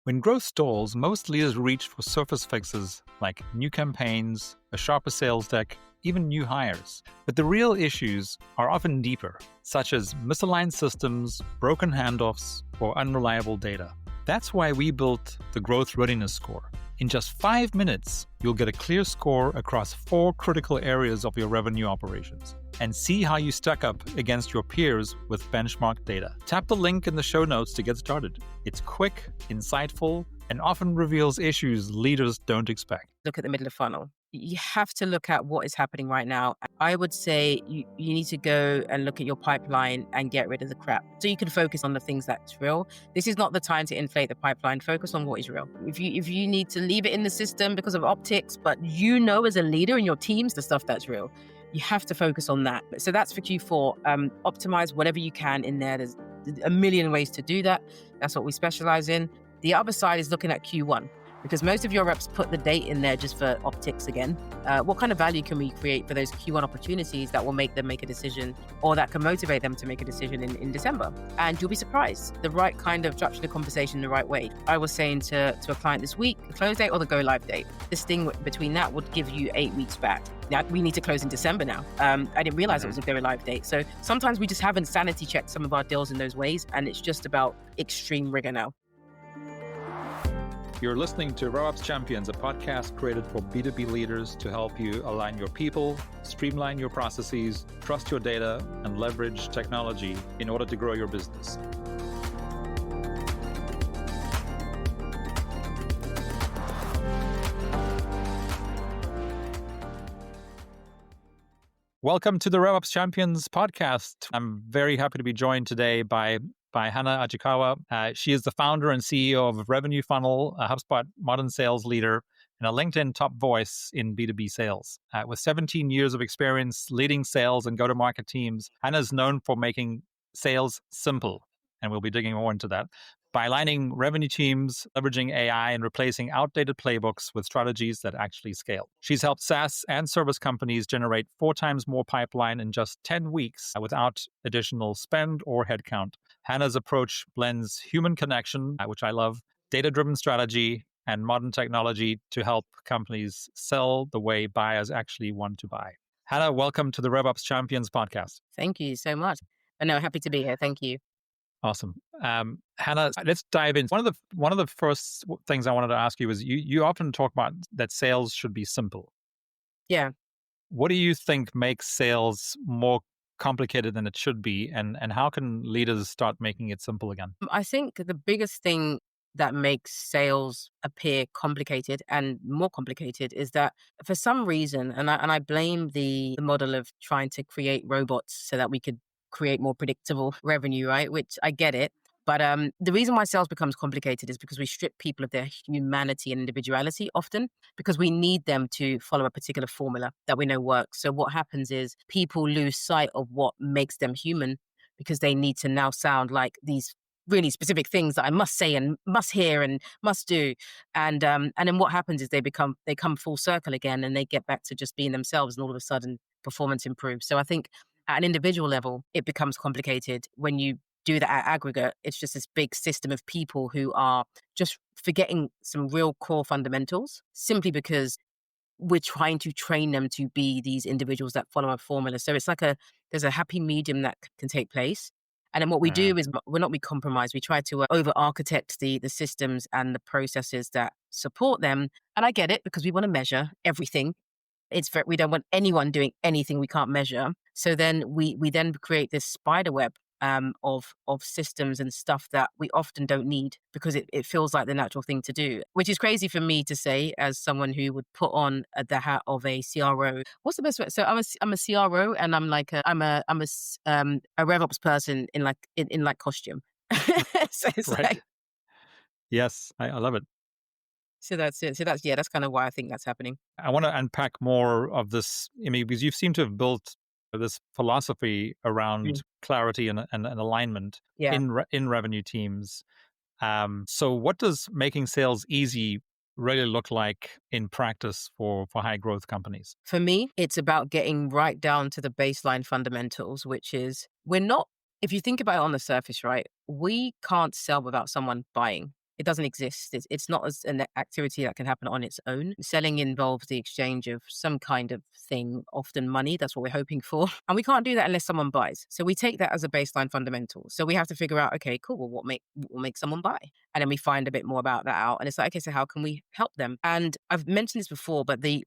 When growth stalls, most leaders reach for surface fixes like new campaigns, a sharper sales deck, even new hires. But the real issues are often deeper, such as misaligned systems, broken handoffs, or unreliable data. That's why we built the Growth Readiness Score. In just 5 minutes, you'll get a clear score across 4 critical areas of your revenue operations and see how you stack up against your peers with benchmark data. Tap the link in the show notes to get started. It's quick, insightful, and often reveals issues leaders don't expect. Look at the middle of the funnel. You have to look at what is happening right now. I would say you need to go and look at your pipeline and get rid of the crap so you can focus on the things that's real. This is not the time to inflate the pipeline. Focus on what is real. If you need to leave it in the system because of optics, but you know as a leader in your teams the stuff that's real, you have to focus on that. So that's for Q4. Optimize whatever you can in there. There's a million ways to do that. That's what we specialize in. The other side is looking at Q1. Because most of your reps put the date in there just for optics again. What kind of value can we create for those Q1 opportunities that will make them make a decision or that can motivate them to make a decision in December? And you'll be surprised. The right kind of structure the conversation the right way. I was saying to a client this week, the close date or the go live date. This thing between that would give you 8 weeks back. Now, we need to close in December now. I didn't realize it was a go live date. So sometimes we just haven't sanity checked some of our deals in those ways. And it's just about extreme rigor now. You're listening to RevOps Champions, a podcast created for B2B leaders to help you align your people, streamline your processes, trust your data, and leverage technology in order to grow your business. Welcome to the RevOps Champions podcast. I'm very happy to be joined today by Hannah Ajikawo. She is the founder and CEO of Revenue Funnel, a HubSpot modern sales leader, and a LinkedIn top voice in B2B sales. With 17 years of experience leading sales and go-to-market teams, Hannah is known for making sales simple, and we'll be digging more into that, by aligning revenue teams, leveraging AI, and replacing outdated playbooks with strategies that actually scale. She's helped SaaS and service companies generate 4 times more pipeline in just 10 weeks without additional spend or headcount. Hannah's approach blends human connection, which I love, data-driven strategy, and modern technology to help companies sell the way buyers actually want to buy. Hannah, welcome to the RevOps Champions podcast. Thank you so much. Happy to be here. Thank you. Awesome. Hannah, let's dive in. One of the first things I wanted to ask you is you often talk about that sales should be simple. Yeah. What do you think makes sales more complicated than it should be? And how can leaders start making it simple again? I think the biggest thing that makes sales appear complicated and more complicated is that for some reason, and I blame the model of trying to create robots so that we could create more predictable revenue, right? Which I get it. But the reason why sales becomes complicated is because we strip people of their humanity and individuality often because we need them to follow a particular formula that we know works. So what happens is people lose sight of what makes them human because they need to now sound like these really specific things that I must say and must hear and must do. And then what happens is they come full circle again and they get back to just being themselves and all of a sudden performance improves. So I think at an individual level, it becomes complicated. When you do that at aggregate, it's just this big system of people who are just forgetting some real core fundamentals simply because we're trying to train them to be these individuals that follow a formula. So it's like there's a happy medium that can take place. And then what we do is we compromise. We try to over-architect the systems and the processes that support them. And I get it because we want to measure everything. We don't want anyone doing anything we can't measure. So then we then create this spider web of systems and stuff that we often don't need because it feels like the natural thing to do, which is crazy for me to say as someone who would put on the hat of a CRO. What's the best way? So I'm a CRO and I'm like a RevOps person in like costume. So it's right. like, yes, I love it. So that's it. So that's kind of why I think that's happening. I want to unpack more of this, because you seem to have built this philosophy around clarity and alignment in revenue teams. So what does making sales easy really look like in practice for high growth companies? For me, it's about getting right down to the baseline fundamentals, which is if you think about it on the surface, right, we can't sell without someone buying. It doesn't exist. It's not as an activity that can happen on its own. Selling involves the exchange of some kind of thing, often money. That's what we're hoping for. And we can't do that unless someone buys. So we take that as a baseline fundamental. So we have to figure out, okay, cool. Well, what will make someone buy? And then we find a bit more about that out. And it's like, okay, so how can we help them? And I've mentioned this before, but the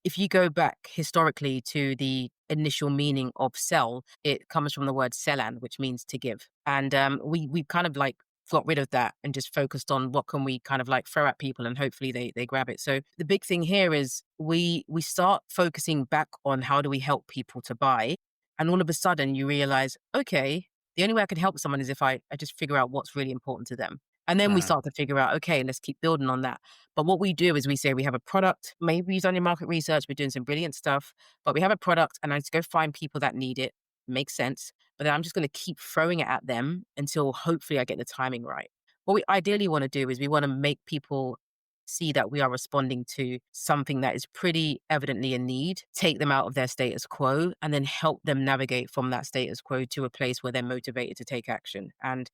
if you go back historically to the initial meaning of sell, it comes from the word selan, which means to give. And we kind of like got rid of that and just focused on what can we kind of like throw at people and hopefully they grab it. So the big thing here is we start focusing back on how do we help people to buy. And all of a sudden you realize, okay, the only way I can help someone is if I just figure out what's really important to them. And then we Mm, start to figure out, okay, let's keep building on that. But what we do is we say we have a product. Maybe you've done your market research, we're doing some brilliant stuff, but we have a product and I just go find people that need it. Makes sense. But then I'm just going to keep throwing it at them until hopefully I get the timing right. What we ideally want to do is we want to make people see that we are responding to something that is pretty evidently a need, take them out of their status quo, and then help them navigate from that status quo to a place where they're motivated to take action. And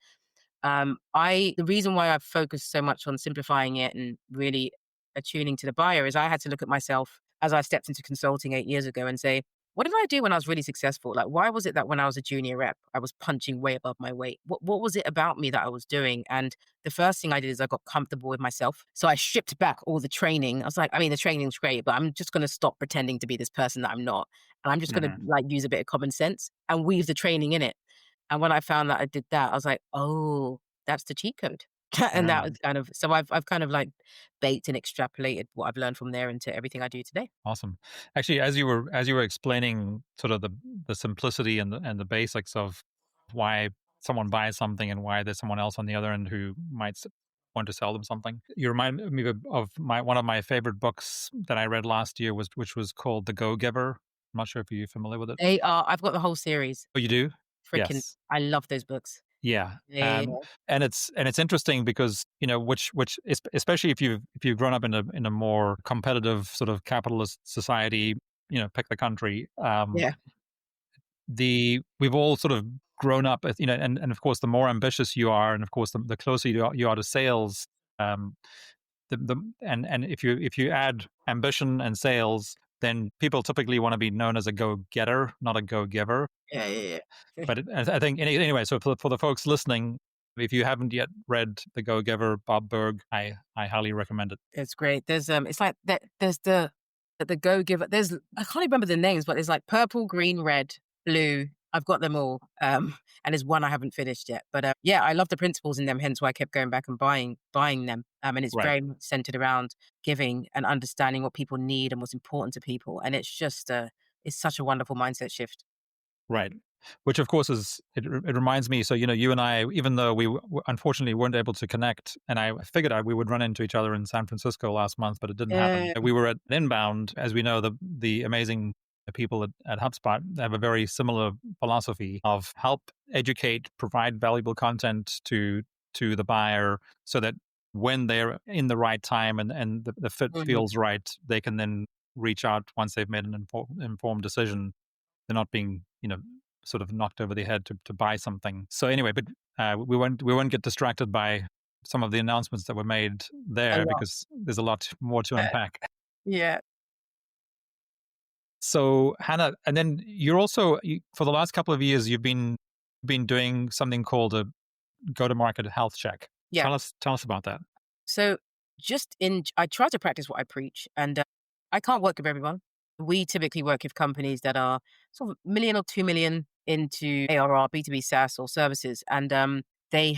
the reason why I've focused so much on simplifying it and really attuning to the buyer is I had to look at myself as I stepped into consulting 8 years ago and say, what did I do when I was really successful? Like, why was it that when I was a junior rep, I was punching way above my weight? What was it about me that I was doing? And the first thing I did is I got comfortable with myself. So I stripped back all the training. I was like, I mean, the training's great, but I'm just going to stop pretending to be this person that I'm not. And I'm just going to mm, like use a bit of common sense and weave the training in it. And when I found that I did that, I was like, "Oh, that's the cheat code." And that was mm. kind of so I've kind of like baked and extrapolated what I've learned from there into everything I do today. Awesome. Actually, as you were explaining sort of the simplicity and the basics of why someone buys something and why there's someone else on the other end who might want to sell them something, you remind me of my one of my favorite books that I read last year which was called The Go Giver. I'm not sure if you're familiar with it. I've got the whole series. Oh, you do? Freaking Yes. I love those books. Yeah. Yeah, yeah, And it's interesting because especially if you've grown up in a more competitive sort of capitalist society, pick the country. yeah. We've all sort of grown up, and of course, the more ambitious you are, and of course, the closer you are to sales, um, and if you add ambition and sales, then people typically want to be known as a go getter, not a go giver. Yeah, yeah, yeah. But I think anyway. So for the folks listening, if you haven't yet read The Go Giver, Bob Berg, I highly recommend it. It's great. It's like that. There's the Go Giver. I can't remember the names, but there's like purple, green, red, blue. I've got them all. And there's one I haven't finished yet. But yeah, I love the principles in them. Hence why I kept going back and buying them. And it's Right. very much centered around giving and understanding what people need and what's important to people. And it's just it's such a wonderful mindset shift. Right. Which of course it reminds me. So you and I, even though we unfortunately weren't able to connect, and I figured we would run into each other in San Francisco last month, but it didn't happen. Yeah, We were at Inbound, as we know, the amazing people at HubSpot have a very similar philosophy of help educate, provide valuable content to the buyer, so that when they're in the right time and the fit mhm. feels right, they can then reach out once they've made an informed decision. They're not being sort of knocked over the head to buy something. So anyway, but we won't get distracted by some of the announcements that were made A there lot. because there's a lot more to unpack. Yeah. So Hannah, and then for the last couple of years you've been doing something called a go-to-market health check. Yeah. Tell us about that. So I try to practice what I preach, and I can't work with everyone. We typically work with companies that are sort of million or 2 million into ARR, B2B SaaS or services. And they've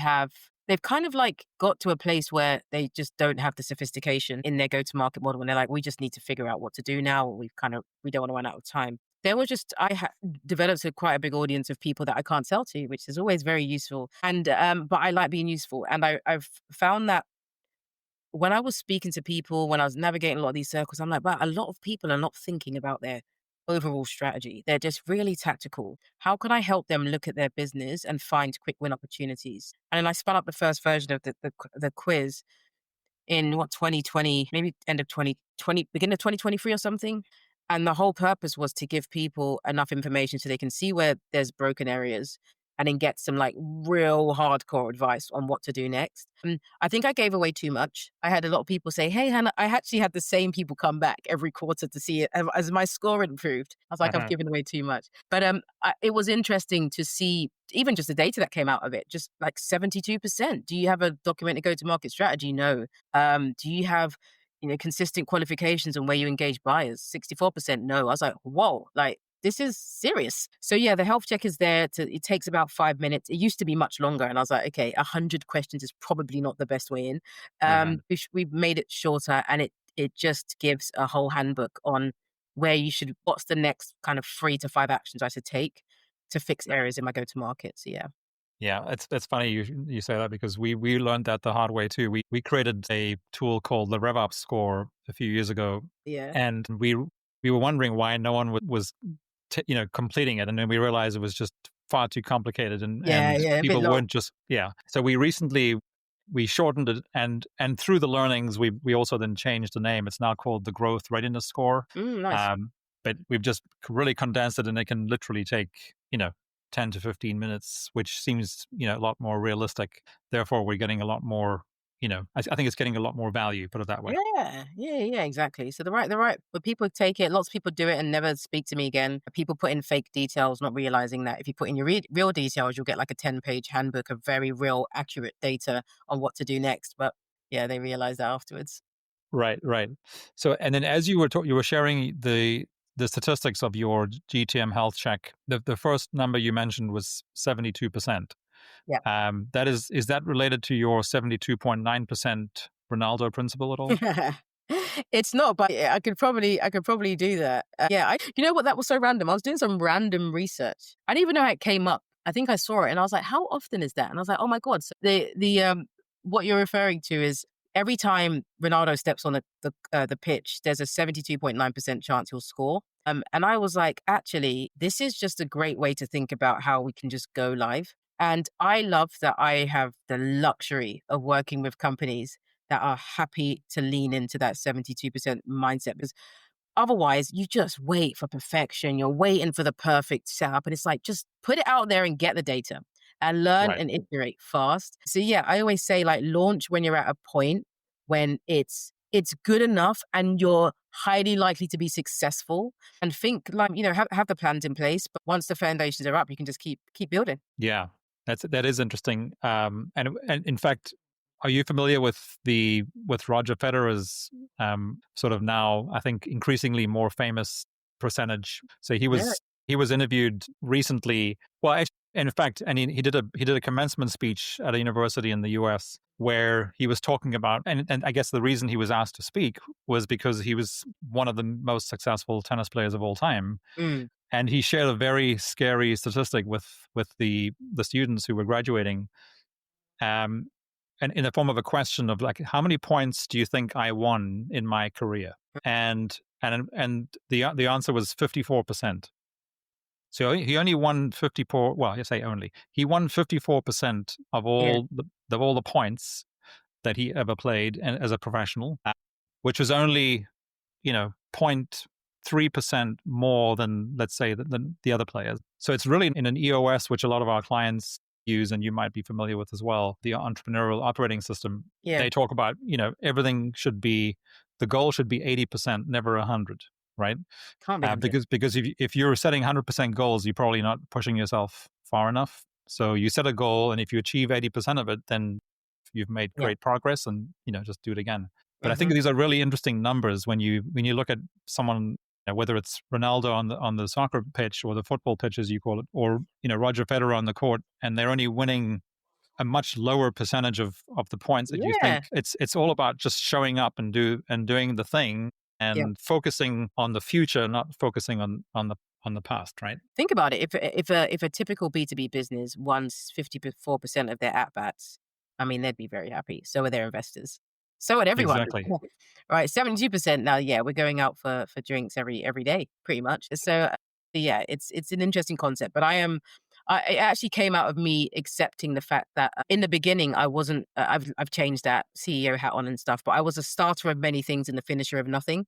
kind of like got to a place where they just don't have the sophistication in their go-to-market model. And they're like, we just need to figure out what to do now. Or we don't want to run out of time. Developed quite a big audience of people that I can't sell to, which is always very useful. And, but I like being useful. And I've found that when I was speaking to people, when I was navigating a lot of these circles, I'm like, wow, a lot of people are not thinking about their overall strategy. They're just really tactical. How can I help them look at their business and find quick win opportunities? And then I spun up the first version of the quiz in 2020, maybe end of 2020, beginning of 2023 or something. And the whole purpose was to give people enough information so they can see where there's broken areas and then get some like real hardcore advice on what to do next. And I think I gave away too much. I had a lot of people say, "Hey, Hannah," I actually had the same people come back every quarter to see it as my score improved. I was like, I've Uh-huh. given away too much. But it was interesting to see even just the data that came out of it, just like 72%. Do you have a documented go-to-market strategy? No. Do you have consistent qualifications and where you engage buyers? 64% no. I was like, whoa, like this is serious. So yeah, the health check is there it takes about 5 minutes. It used to be much longer. And I was like, okay, 100 questions is probably not the best way in. Uh-huh. We've made it shorter and it just gives a whole handbook on what's the next kind of 3 to 5 actions I should take to fix areas in my go-to-market. So yeah. Yeah, it's funny you say that because we learned that the hard way too. We created a tool called the RevOps score a few years ago, Yeah. and we were wondering why no one was completing it, and then we realized it was just far too complicated, Yeah, and yeah, a bit people long. weren't just yeah. So we shortened it, and through the learnings we also then changed the name. It's now called the Growth Readiness Score. Nice. But we've just really condensed it, and it can literally take 10 to 15 minutes, which seems a lot more realistic. Therefore, we're getting a lot more. I think it's getting a lot more value. Put it that way. Yeah, yeah, exactly. So but people take it. Lots of people do it and never speak to me again. People put in fake details, not realizing that if you put in your real details, you'll get like a 10-page handbook of very real, accurate data on what to do next. But yeah, they realize that afterwards. Right, right. So, and then as you were sharing the statistics of your GTM health check, the first number you mentioned was 72%. Yeah. Is that related to your 72.9% Ronaldo principle at all? It's not, but yeah, I could probably do that. Yeah, you know what? That was so random. I was doing some random research. I didn't even know how it came up. I think I saw it, and I was like, "How often is that?" And I was like, "Oh my god!" So the what you're referring to is every time Ronaldo steps on the pitch, there's a 72.9% chance he'll score. And I was like, actually, this is just a great way to think about how we can just go live. And I love that I have the luxury of working with companies that are happy to lean into that 72% mindset because otherwise you just wait for perfection. You're waiting for the perfect setup. And it's like, just put it out there and get the data and learn Right. and iterate fast. So yeah, I always say like launch when you're at a point when it's good enough and you're highly likely to be successful and think like, have the plans in place. But once the foundations are up, you can just keep building. Yeah, that is interesting. And in fact, are you familiar with Roger Federer's sort of now I think increasingly more famous percentage? So Yeah. he was interviewed recently. Well, in fact, and he did a commencement speech at a university in the U.S. where he was talking about, and I guess the reason he was asked to speak was because he was one of the most successful tennis players of all time, Mm. and he shared a very scary statistic with the students who were graduating, um, and in the form of a question of like, how many points do you think I won in my career? And the answer was 54%. So he only won 54. Well, I say only he won 54% of Yeah. all the points that he ever played as a professional, which was only 0.3% more than, let's say, than the other players. So it's really in an EOS, which a lot of our clients use, and you might be familiar with as well, the entrepreneurial operating system. Yeah. They talk about, everything should be, the goal should be 80%, never 100, right? Can't be 100. Because if you're setting 100% goals, you're probably not pushing yourself far enough. So you set a goal, and if you achieve 80% of it, then you've made Yeah. great progress, and just do it again. But I think Hmm. these are really interesting numbers when you look at someone, whether it's Ronaldo on the soccer pitch or the football pitch as you call it, or Roger Federer on the court, and they're only winning a much lower percentage of the points that you Yeah. think. It's all about just showing up and doing the thing Yeah. and focusing on the future, not focusing on the past, right? Think about it. If a typical B2B business won 54% of their at bats, I mean, they'd be very happy. So are their investors. So would everyone. Exactly. Right. 72% now. Yeah, we're going out for drinks every day, pretty much. So yeah, it's an interesting concept. But it actually came out of me accepting the fact that in the beginning I wasn't. I've changed that CEO hat on and stuff, but I was a starter of many things and the finisher of nothing.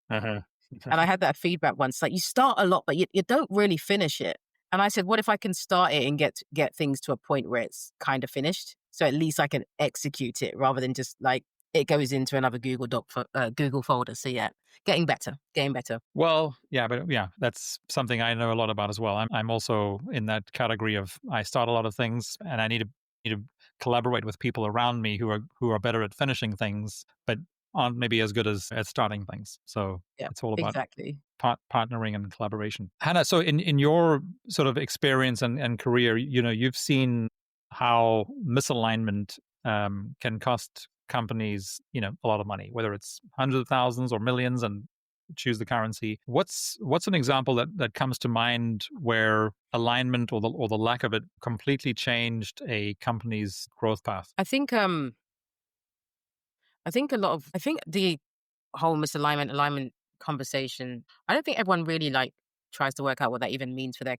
Uh-huh. And I had that feedback once, like you start a lot, but you don't really finish it. And I said, what if I can start it and get things to a point where it's kind of finished? So at least I can execute it rather than just like it goes into another Google folder. So yeah, getting better, getting better. Well, yeah, but yeah, that's something I know a lot about as well. I'm also in that category of I start a lot of things and I need to collaborate with people around me who are better at finishing things, but aren't maybe as good as at starting things. So Yeah, it's all about exactly. partnering and collaboration. Hannah, so in your sort of experience and career, you've seen how misalignment can cost companies, a lot of money, whether it's hundreds of thousands or millions, and choose the currency. What's an example that comes to mind where alignment or the lack of it completely changed a company's growth path? I think the whole misalignment alignment conversation, I don't think everyone really like tries to work out what that even means for their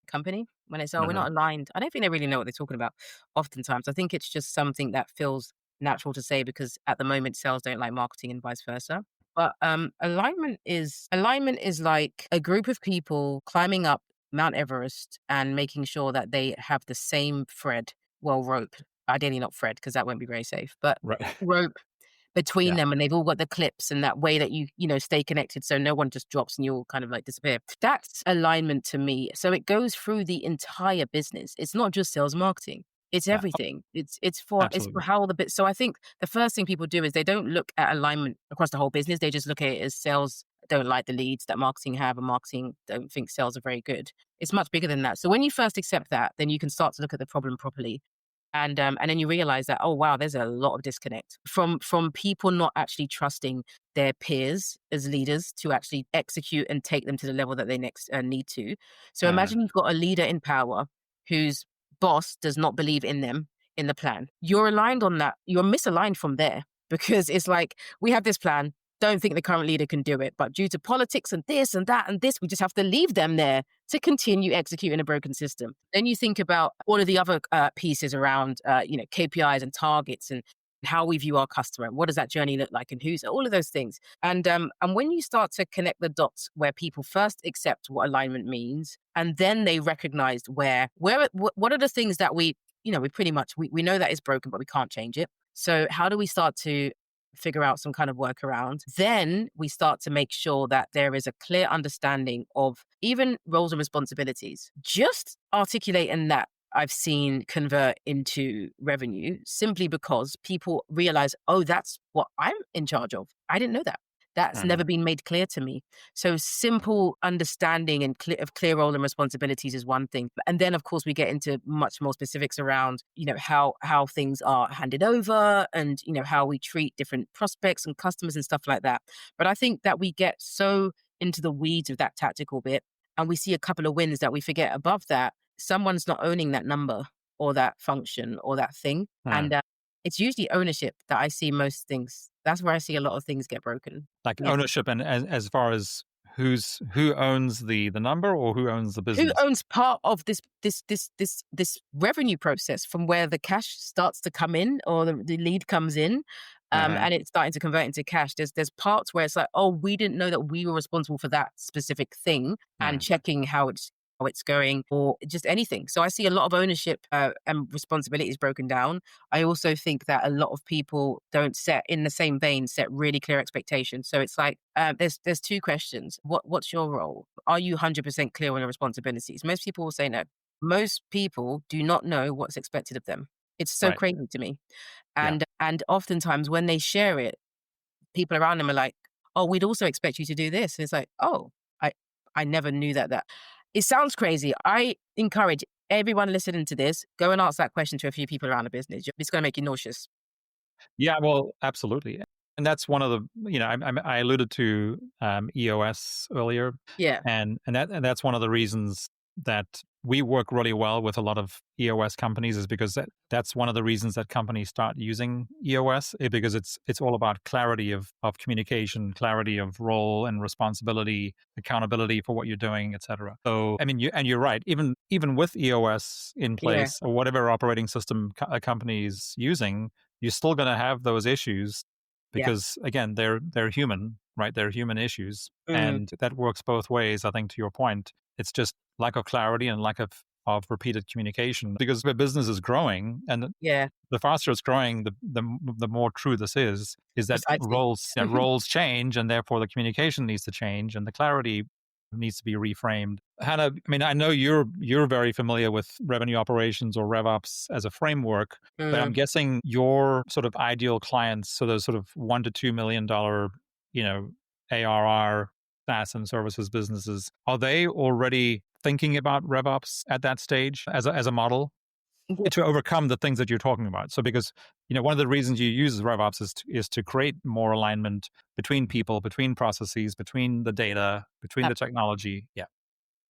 company when they say, oh, we're Uh-huh. not aligned. I don't think they really know what they're talking about oftentimes. I think it's just something that feels natural to say because at the moment sales don't like marketing and vice versa. But alignment is like a group of people climbing up Mount Everest and making sure that they have the same thread, well, rope, ideally not thread because that won't be very safe, but Right. rope between Yeah. them, and they've all got the clips and that way that you stay connected so no one just drops and you all kind of like disappear. That's alignment to me. So it goes through the entire business. It's not just sales and marketing. It's Yeah. everything. It's for Absolutely. how all the bit. So I think the first thing people do is they don't look at alignment across the whole business. They just look at it as sales don't like the leads that marketing have, and marketing don't think sales are very good. It's much bigger than that. So when you first accept that, then you can start to look at the problem properly. And then you realize that, oh wow, there's a lot of disconnect from people not actually trusting their peers as leaders to actually execute and take them to the level that they next need to. So Uh, imagine you've got a leader in power whose boss does not believe in them in the plan. You're aligned on that. You're misaligned from there because it's like we have this plan. Don't think the current leader can do it, but due to politics and this and that and this, we just have to leave them there to continue executing a broken system. Then you think about all of the other pieces around, KPIs and targets and how we view our customer. What does that journey look like, and who's all of those things? And when you start to connect the dots, where people first accept what alignment means, and then they recognize what are the things that we know that is broken, but we can't change it. So how do we start to figure out some kind of workaround? Then we start to make sure that there is a clear understanding of even roles and responsibilities. Just articulating that, I've seen convert into revenue simply because people realize, oh, that's what I'm in charge of. I didn't know that. That's uh, never been made clear to me. So simple understanding and clear role and responsibilities is one thing. And then of course we get into much more specifics around, how things are handed over and, how we treat different prospects and customers and stuff like that. But I think that we get so into the weeds of that tactical bit and we see a couple of wins that we forget above that someone's not owning that number or that function or that thing. uh. And it's usually ownership that I see most things. That's where I see a lot of things get broken. Like Yeah. ownership, and as far as who owns the number or who owns the Who business. owns part of this revenue process from where the cash starts to come in or the lead comes in, Uh-huh. and it's starting to convert into cash? There's parts where it's like, oh, we didn't know that we were responsible for that specific thing, and Uh, checking how it's going or just anything. So I see a lot of ownership and responsibilities broken down. I also think that a lot of people don't in the same vein, set really clear expectations. So it's like, there's two questions. What's your role? Are you 100% clear on your responsibilities? Most people will say no. Most people do not know what's expected of them. It's so right. crazy to me. Yeah. And oftentimes when they share it, people around them are like, oh, we'd also expect you to do this. And it's like, oh, I never knew that. It sounds crazy. I encourage everyone listening to this, go and ask that question to a few people around the business. It's going to make you nauseous. Yeah, well, absolutely. And that's one of the, I alluded to EOS earlier, Yeah. and that's one of the reasons that we work really well with a lot of EOS companies, is because that's one of the reasons that companies start using EOS, because it's all about clarity of communication, clarity of role and responsibility, accountability for what you're doing, etc. So I mean, you're right. Even with EOS in Yeah. place, or whatever operating system a company is using, you're still going to have those issues, Yeah. because again, they're human, right? They're human issues, Mm. and that works both ways. I think, to your point, It's just lack of clarity and lack of repeated communication, because the business is growing, and Yeah, the faster it's growing, the more true this is that precisely. roles change, and therefore the communication needs to change, and the clarity needs to be reframed. Hannah, I mean, I know you're very familiar with revenue operations or RevOps as a framework, but I'm Mm. guessing your sort of ideal clients, so those sort of $1 to $2 million, you know, ARR SaaS and services businesses, are they already thinking about RevOps at that stage as a model Yeah. to overcome the things that you're talking about? So because, one of the reasons you use RevOps is to create more alignment between people, between processes, between the data, between the technology. Yeah.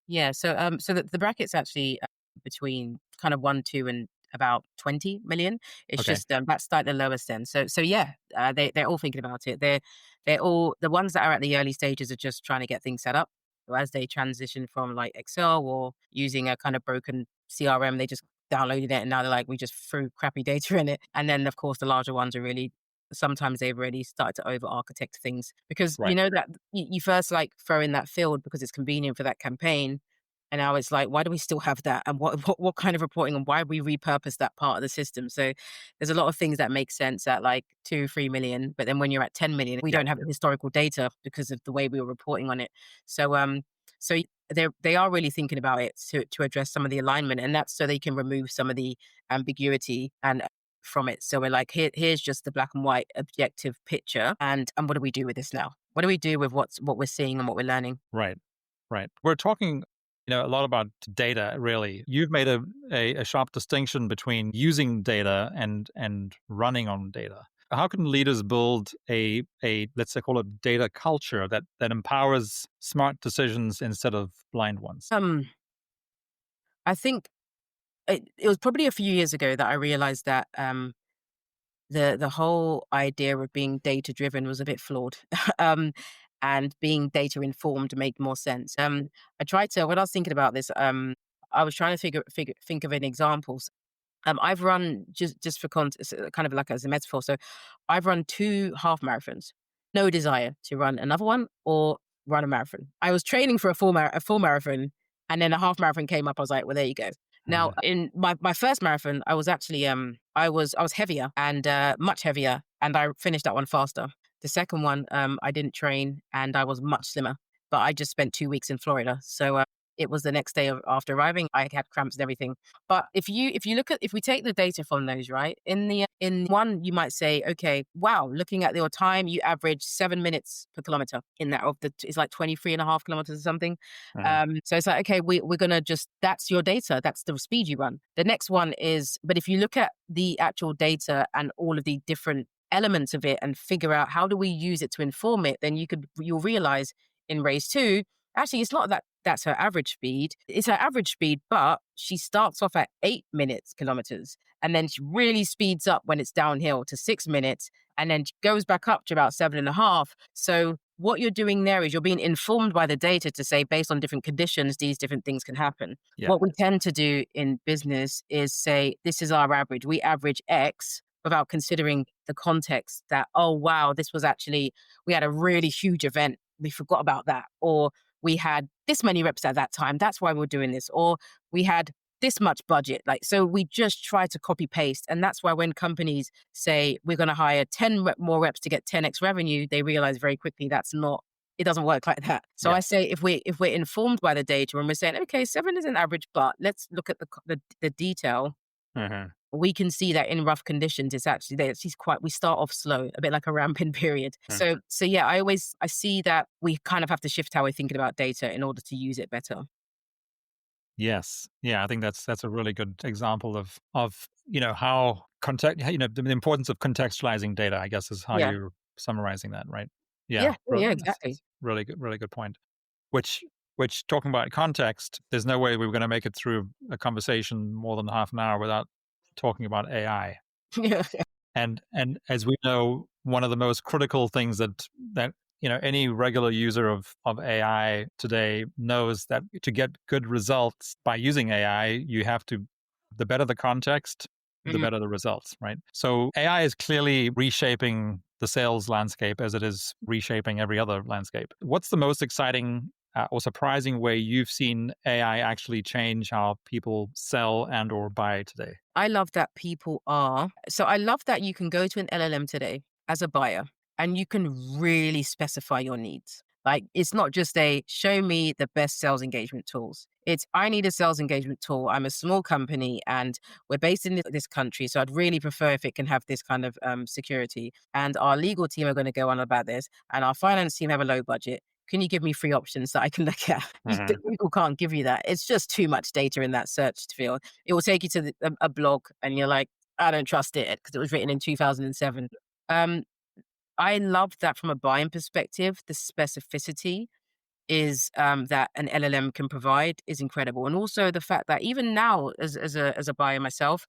Yeah, so the bracket's actually between kind of 1, 2, and about 20 million. It's Okay. just that's like the lowest end. So yeah, they're all thinking about it. They're all the ones that are at the early stages are just trying to get things set up. So as they transition from like Excel or using a kind of broken CRM, they just downloaded it and now they're like, we just threw crappy data in it. And then of course the larger ones are really sometimes they've already started to over architect things because you Right. know that you first like throw in that field because it's convenient for that campaign. And now it's like, why do we still have that? And what kind of reporting and why we repurpose that part of the system? So there's a lot of things that make sense at like 2, 3 million. But then when you're at 10 million, we Yeah. don't have the historical data because of the way we were reporting on it. So so they are really thinking about it to address some of the alignment, and that's so they can remove some of the ambiguity and from it. So we're like, here's just the black and white objective picture, and what do we do with this now? What do we do with what we're seeing and what we're learning? Right. Right. We're talking, a lot about data, really. You've made a sharp distinction between using data and running on data. How can leaders build a let's say call it data culture that empowers smart decisions instead of blind ones? I think it was probably a few years ago that I realized that the whole idea of being data driven was a bit flawed. um, and being data informed made more sense. I tried to when I was thinking about this, I was trying to think of an example. I've run just for context, kind of like as a metaphor. So, I've run 2 half marathons. No desire to run another one or run a marathon. I was training for a full marathon, and then a half marathon came up. I was like, well, there you go. Now, Mhm. in my first marathon, I was actually I was heavier and much heavier, and I finished that one faster. The second one, I didn't train and I was much slimmer, but I just spent 2 weeks in Florida. So it was the next day after arriving. I had cramps and everything. But if we take the data from those, right, in one, you might say, okay, wow, looking at your time, you average 7 minutes per kilometer in that it's like 23.5 kilometers or something. Uh-huh. So it's like, okay, we're going to that's your data. That's the speed you run. The next one is, but if you look at the actual data and all of the different elements of it and figure out how do we use it to inform it, then you'll realize in race 2, actually, it's not that's her average speed. It's her average speed, but she starts off at 8 minutes kilometers and then she really speeds up when it's downhill to 6 minutes and then goes back up to about 7.5. So what you're doing there is you're being informed by the data to say, based on different conditions, these different things can happen. Yeah. What we tend to do in business is say, this is our average. We average X without considering the context that, oh, wow, we had a really huge event. We forgot about that. Or we had this many reps at that time. That's why we're doing this. Or we had this much budget. Like, so we just try to copy paste. And that's why when companies say we're going to hire 10 more reps to get 10x revenue, they realize very quickly it doesn't work like that. So Yeah. I say if we're informed by the data and we're saying, okay, 7 is an average, but let's look at the detail. Uh-huh. We can see that in rough conditions, we start off slow, a bit like a ramping period. Uh-huh. So yeah, I see that we kind of have to shift how we're thinking about data in order to use it better. Yes. Yeah, I think that's a really good example of how the importance of contextualizing data, I guess, is how Yeah. you're summarizing that, right? Yeah. Yeah. Yeah, exactly. That's really good point. Which talking about context, there's no way we were going to make it through a conversation more than half an hour without talking about AI. Yeah. And as we know, one of the most critical things that any regular user of AI today knows, that to get good results by using AI, you have to the better the context, the Mhm. better the results, right? So AI is clearly reshaping the sales landscape as it is reshaping every other landscape. What's the most exciting or surprising way you've seen AI actually change how people sell and or buy today? I love that I love that you can go to an LLM today as a buyer and you can really specify your needs. Like it's not just a show me the best sales engagement tools. It's I need a sales engagement tool. I'm a small company and we're based in this country. So I'd really prefer if it can have this kind of security. And our legal team are going to go on about this and our finance team have a low budget. Can you give me free options that I can look at? Mhm. Google can't give you that. It's just too much data in that search field. It will take you to a blog and you're like, I don't trust it because it was written in 2007. Um, I love that from a buying perspective, the specificity is that an LLM can provide is incredible. And also the fact that even now, as a buyer myself,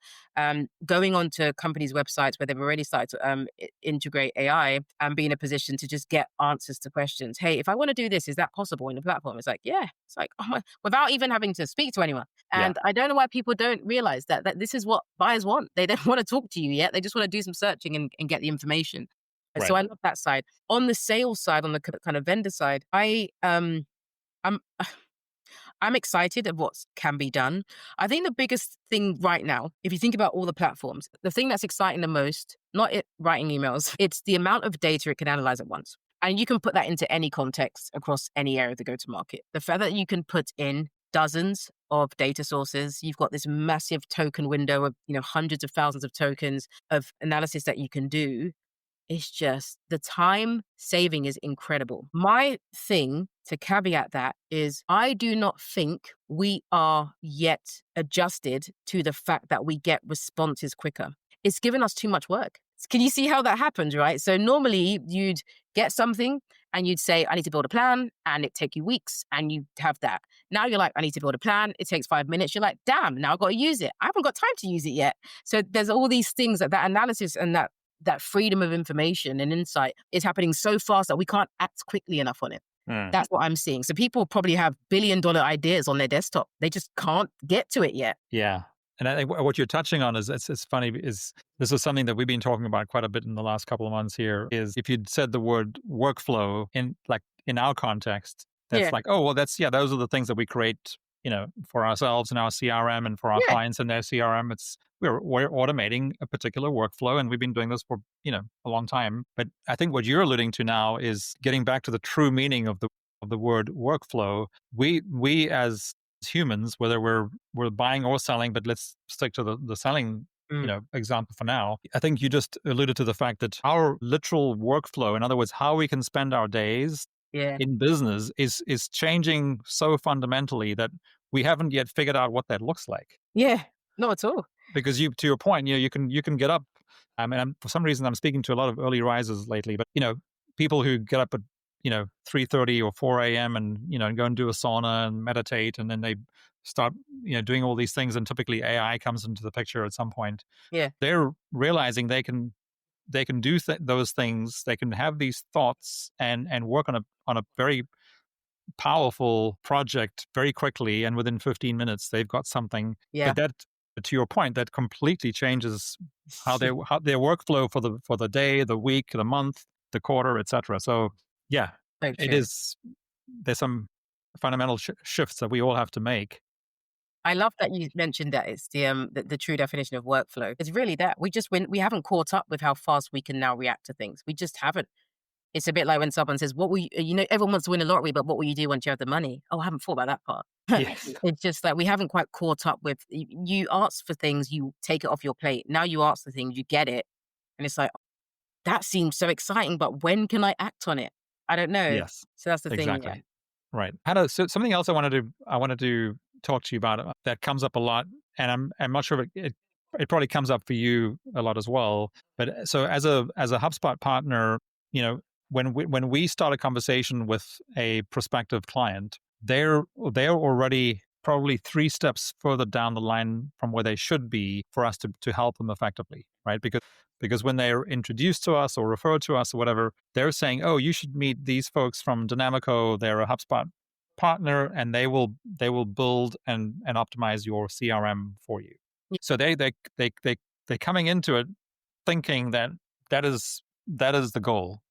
going onto companies' websites where they've already started to integrate AI and be in a position to just get answers to questions. Hey, if I want to do this, is that possible in the platform? It's like, yeah. It's like, oh my, without even having to speak to anyone. Yeah, And I don't know why people don't realize that this is what buyers want. They don't want to talk to you yet. They just want to do some searching and get the information. So right. I love that side. On the sales side, on the kind of vendor side, I'm I'm excited at what can be done. I think the biggest thing right now, if you think about all the platforms, the thing that's exciting the most, not it writing emails, it's the amount of data it can analyze at once. And you can put that into any context across any area of the go-to-market. The fact that you can put in dozens of data sources, you've got this massive token window of, hundreds of thousands of tokens of analysis that you can do. It's just the time saving is incredible. My thing to caveat that is I do not think we are yet adjusted to the fact that we get responses quicker. It's given us too much work. Can you see how that happens, right? So normally you'd get something and you'd say, I need to build a plan, and it'd take you weeks and you have that. Now you're like, I need to build a plan. It takes 5 minutes. You're like, damn, now I've got to use it. I haven't got time to use it yet. So there's all these things that analysis and that freedom of information and insight is happening so fast that we can't act quickly enough on it. Mm. That's what I'm seeing. So people probably have billion-dollar ideas on their desktop. They just can't get to it yet. Yeah. And I think what you're touching on is it's funny is this is something that we've been talking about quite a bit in the last couple of months here is if you'd said the word workflow in our context, that's Yeah. like, oh, well, those are the things that we create, for ourselves in our CRM and for our Yeah. clients in their CRM. We're automating a particular workflow and we've been doing this for, a long time. But I think what you're alluding to now is getting back to the true meaning of the word workflow. We as humans, whether we're buying or selling, but let's stick to the selling Mm. example for now. I think you just alluded to the fact that our literal workflow, in other words, how we can spend our days Yeah. in business is changing so fundamentally that we haven't yet figured out what that looks like. Yeah. Not at all. Because to your point, you can get up. I mean, for some reason, I'm speaking to a lot of early risers lately, but people who get up at 3:30 or 4 a.m. and go and do a sauna and meditate, and then they start doing all these things, and typically AI comes into the picture at some point. Yeah. They're realizing they can do those things. They can have these thoughts and work on a very powerful project very quickly, and within 15 minutes they've got something. Yeah. But that, to your point, that completely changes how their workflow for the day, the week, the month, the quarter, etc. So yeah, So it true. is. There's some fundamental shifts that we all have to make. I love that you mentioned that it's the true definition of workflow. It's really that we haven't caught up with how fast we can now react to things. We just haven't. It's a bit like when someone says, "What will you?" Everyone wants to win a lottery, but what will you do once you have the money? Oh, I haven't thought about that part. Yes. It's just that we haven't quite caught up with. You ask for things, you take it off your plate. Now you ask for things, you get it, and it's like that seems so exciting, but when can I act on it? I don't know. Yes. So that's the thing. Yeah. Exactly. Right. Hannah, so something else I wanted to talk to you about that comes up a lot, and I'm not sure if it probably comes up for you a lot as well. But so as a HubSpot partner, when we start a conversation with a prospective client, they're already probably 3 steps further down the line from where they should be for us to help them effectively, right? Because when they're introduced to us or referred to us or whatever, they're saying, "Oh, you should meet these folks from Dynamico. They're a HubSpot partner, and they will build and optimize your CRM for you." Yeah. So they're coming into it thinking that is the goal,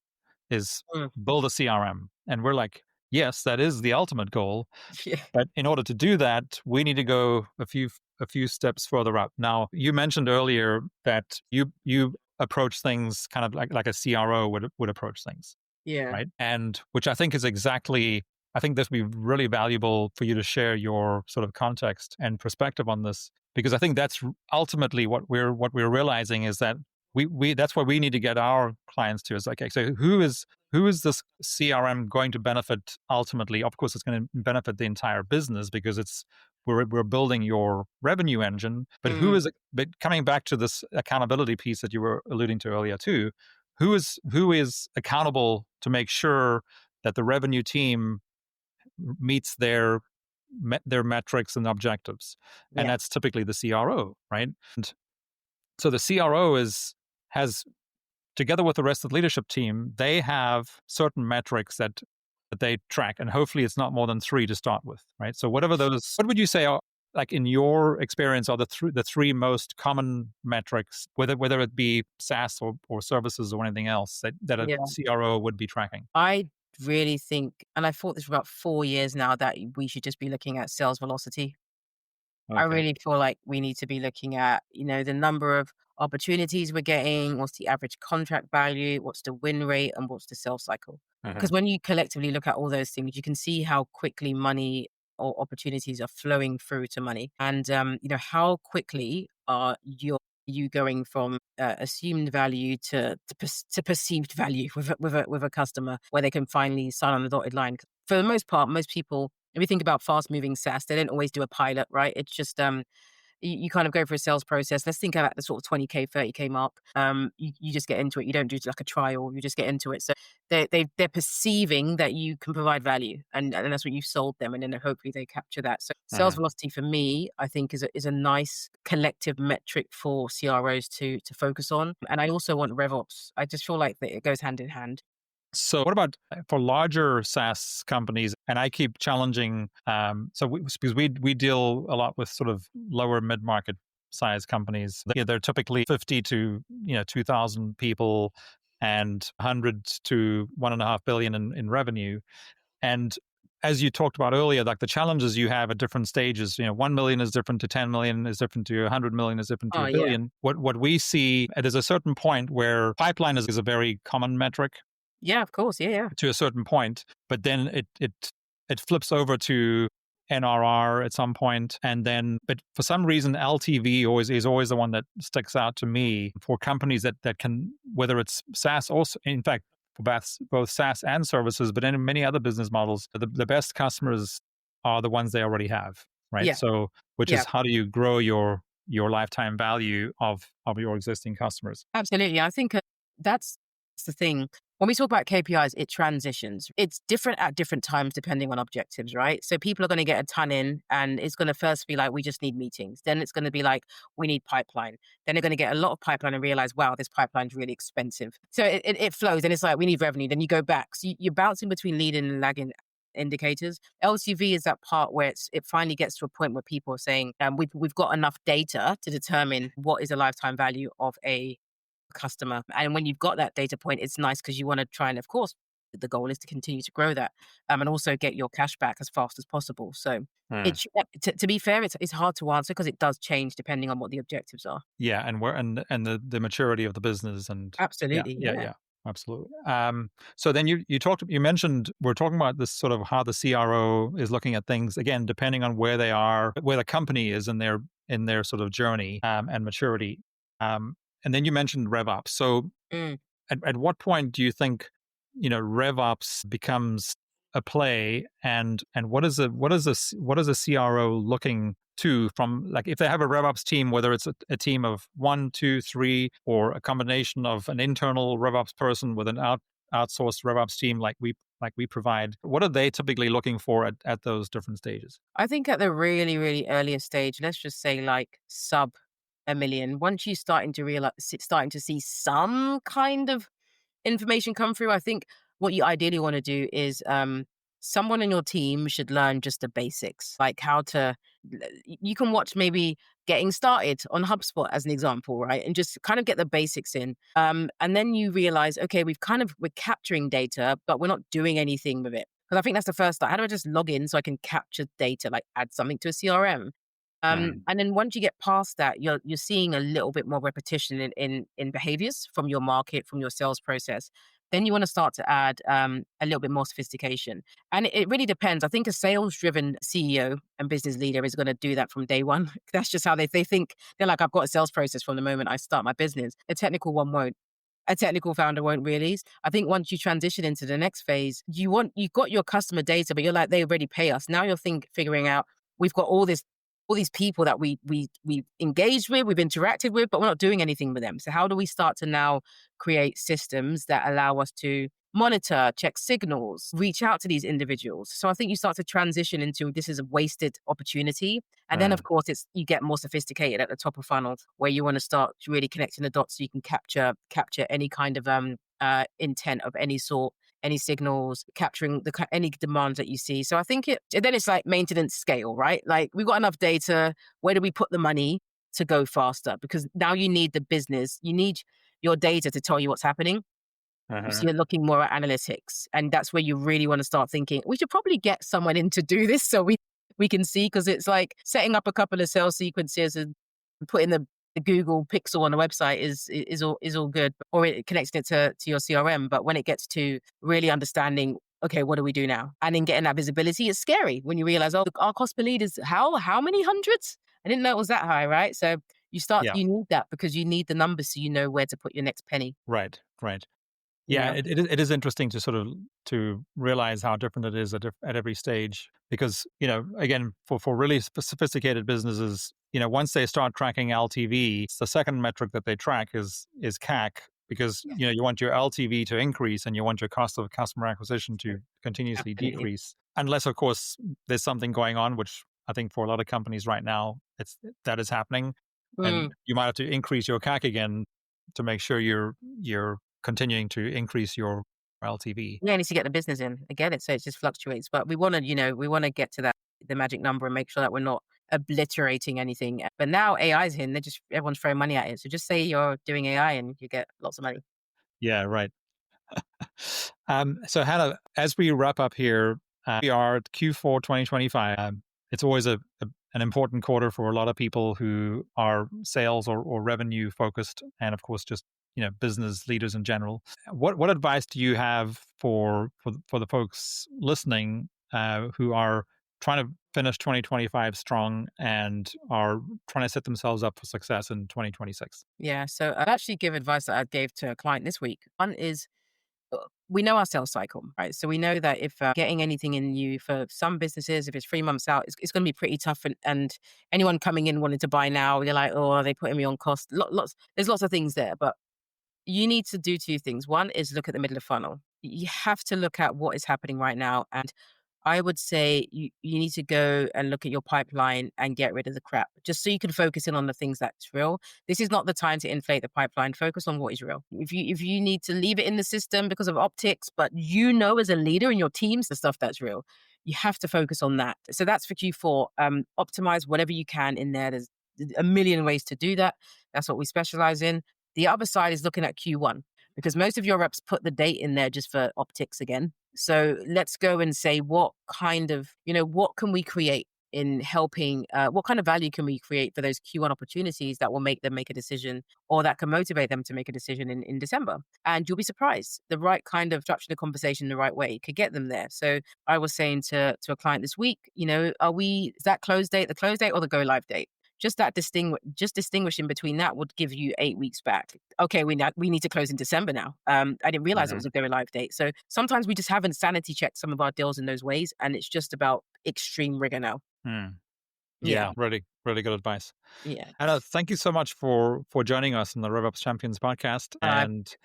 is Mm. build a CRM, and we're like, yes, that is the ultimate goal. Yeah. But in order to do that, we need to go a few steps further up. Now, you mentioned earlier that you approach things kind of like a CRO would approach things, Yeah. right? And which I think is exactly, I think this would be really valuable for you to share your sort of context and perspective on this, because I think that's ultimately what we're realizing is that we that's what we need to get our clients to is like, okay, so who is this CRM going to benefit ultimately? Of course, it's going to benefit the entire business because we're building your revenue engine. But who Mm, is it? But coming back to this accountability piece that you were alluding to earlier too, who is accountable to make sure that the revenue team meets their metrics and objectives, and yeah. that's typically the CRO, right? And so the CRO has together with the rest of the leadership team, they have certain metrics that they track, and hopefully it's not more than three to start with, right? So whatever those, what would you say are, like in your experience, are the three most common metrics, whether it be SaaS or services or anything else that a Yeah. CRO would be tracking? I really think, and I thought this for about 4 years now, that we should just be looking at sales velocity. I Okay. really feel like we need to be looking at, the number of opportunities we're getting, what's the average contract value, what's the win rate, and what's the sales cycle. Uh-huh. Because when you collectively look at all those things, you can see how quickly money or opportunities are flowing through to money, and how quickly are you going from assumed value to perceived value with a customer, where they can finally sign on the dotted line. For the most part, most people, if you think about fast moving SaaS, they don't always do a pilot, right? It's just you kind of go for a sales process. Let's think about the sort of 20K, 30K mark. You just get into it. You don't do like a trial. You just get into it. So they're perceiving that you can provide value, and that's what you've sold them, and then hopefully they capture that. So sales Uh-huh. velocity for me, I think, is a nice collective metric for CROs to focus on. And I also want RevOps. I just feel like that it goes hand in hand. So, what about for larger SaaS companies? And I keep challenging. Because we deal a lot with sort of lower mid market size companies. They're typically 50 to 2,000 people and 100 to 1.5 billion in revenue. And as you talked about earlier, like the challenges you have at different stages, 1 million is different to 10 million, is different to 100 million, is different to Oh a yeah, billion. What we see, there's a certain point where pipeline is a very common metric yeah, of course, yeah, yeah, to a certain point, but then it flips over to NRR at some point, and then but for some reason LTV is always the one that sticks out to me for companies that can, whether it's SaaS or in fact for both SaaS and services, but in many other business models, the best customers are the ones they already have, right? yeah, So which yeah. is how do you grow your lifetime value of your existing customers? Absolutely. I think that's the thing. When we talk about KPIs, it transitions. It's different at different times depending on objectives, right? So people are going to get a ton in, and it's going to first be like, we just need meetings. Then it's going to be like, we need pipeline. Then they're going to get a lot of pipeline and realize, wow, this pipeline's really expensive. So it flows, and it's like, we need revenue. Then you go back. So you're bouncing between leading and lagging indicators. LCV is that part where it finally gets to a point where people are saying, we've got enough data to determine what is a lifetime value of a customer. And when you've got that data point, it's nice because you want to try and, of course, the goal is to continue to grow that, and also get your cash back as fast as possible. So to be fair, it's hard to answer because it does change depending on what the objectives are. Yeah, and where and the maturity of the business and yeah, Absolutely, yeah, yeah. yeah, absolutely. So then you mentioned we're talking about this sort of how the CRO is looking at things again, depending on where they are, where the company is in their sort of journey and maturity. And then you mentioned RevOps. So Mm. at what point do you think RevOps becomes a play, and what is a CRO looking to, from, like, if they have a RevOps team, whether it's a team of one, two, three, or a combination of an internal RevOps person with an outsourced RevOps team like we provide, what are they typically looking for at those different stages? I think at the really, really earliest stage, let's just say like sub a million, once you starting to see some kind of information come through, I think what you ideally want to do is someone in your team should learn just the basics, like how to. You can watch maybe getting started on HubSpot as an example, right, and just kind of get the basics in. And then you realize, okay, we're capturing data, but we're not doing anything with it. Because I think that's the first step. How do I just log in so I can capture data, like add something to a CRM? Mm, And then once you get past that, you're seeing a little bit more repetition in behaviors from your market, from your sales process. Then you want to start to add a little bit more sophistication. And it really depends. I think a sales driven CEO and business leader is going to do that from day one. That's just how they think. They're like, I've got a sales process from the moment I start my business. A technical one won't. A technical founder won't really. I think once you transition into the next phase, you've got your customer data, but you're like, they already pay us. Now you're figuring out we've got all these people that we've engaged with, we've interacted with, but we're not doing anything with them. So how do we start to now create systems that allow us to monitor, check signals, reach out to these individuals? So I think you start to transition into this is a wasted opportunity. And then of mm, course you get more sophisticated at the top of funnel where you want to start really connecting the dots so you can capture any kind of intent of any sort, any signals, capturing any demands that you see. So I think then it's like maintenance scale, right? Like we've got enough data. Where do we put the money to go faster? Because now you need the business, you need your data to tell you what's happening. So uh-huh. you're looking more at analytics, and that's where you really want to start thinking. We should probably get someone in to do this so we can see because it's like setting up a couple of sales sequences and putting the Google Pixel on the website is all good, or connecting it to your CRM. But when it gets to really understanding, okay, what do we do now, and then getting that visibility, it's scary when you realize, oh, our cost per lead is how many hundreds? I didn't know it was that high, right? So Yeah, you need that because you need the numbers so you know where to put your next penny. right, right. Yeah, Yeah. it is interesting to sort of to realize how different it is at every stage because again for really sophisticated businesses, once they start tracking LTV, the second metric that they track is CAC because you want your LTV to increase and you want your cost of customer acquisition to continuously Absolutely. decrease, unless of course there's something going on, which I think for a lot of companies right now that is happening, and Mm. you might have to increase your CAC again to make sure you're continuing to increase your LTV. Yeah, needs to get the business in. I get it. So it just fluctuates. But we want to get to the magic number and make sure that we're not obliterating anything. But now AI is in, everyone's throwing money at it. So just say you're doing AI and you get lots of money. Yeah, right. So Hannah, as we wrap up here, we are at Q4 2025. It's always an important quarter for a lot of people who are sales or revenue focused, and of course, just business leaders in general. What advice do you have for the folks listening who are trying to finish 2025 strong and are trying to set themselves up for success in 2026? Yeah. So I'd actually give advice that I gave to a client this week. One is we know our sales cycle, right? So we know that if getting anything in you for some businesses, if it's 3 months out, it's going to be pretty tough. And anyone coming in wanting to buy now, you're like, oh, are they putting me on cost? There's lots of things there, but you need to do two things. One is look at the middle of funnel. You have to look at what is happening right now. And I would say you need to go and look at your pipeline and get rid of the crap, just so you can focus in on the things that's real. This is not the time to inflate the pipeline. Focus on what is real. If you need to leave it in the system because of optics, but as a leader in your teams, the stuff that's real, you have to focus on that. So that's for Q4. Optimize whatever you can in there. There's a million ways to do that. That's what we specialize in. The other side is looking at Q1 because most of your reps put the date in there just for optics again. So let's go and say what can we create in helping, what kind of value can we create for those Q1 opportunities that will make them make a decision or that can motivate them to make a decision in December. And you'll be surprised. The right kind of structure the conversation the right way could get them there. So I was saying to a client this week, is that close date, the close date or the go live date? Just distinguishing between that would give you 8 weeks back. Okay, we need to close in December now. I didn't realize it Mhm. was a go live date. So sometimes we just haven't sanity checked some of our deals in those ways, and it's just about extreme rigor now. Mm. Yeah, Yeah, really, really good advice. yeah. Anna, thank you so much for joining us on the RevOps Champions podcast, Uh, and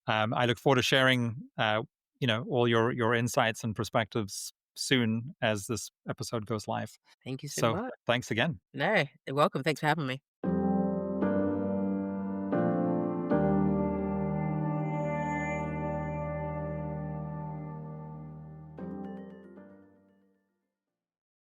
I look forward to sharing all your insights and perspectives soon as this episode goes live. Thank you so So much. thanks again. No, you're welcome. Thanks for having me.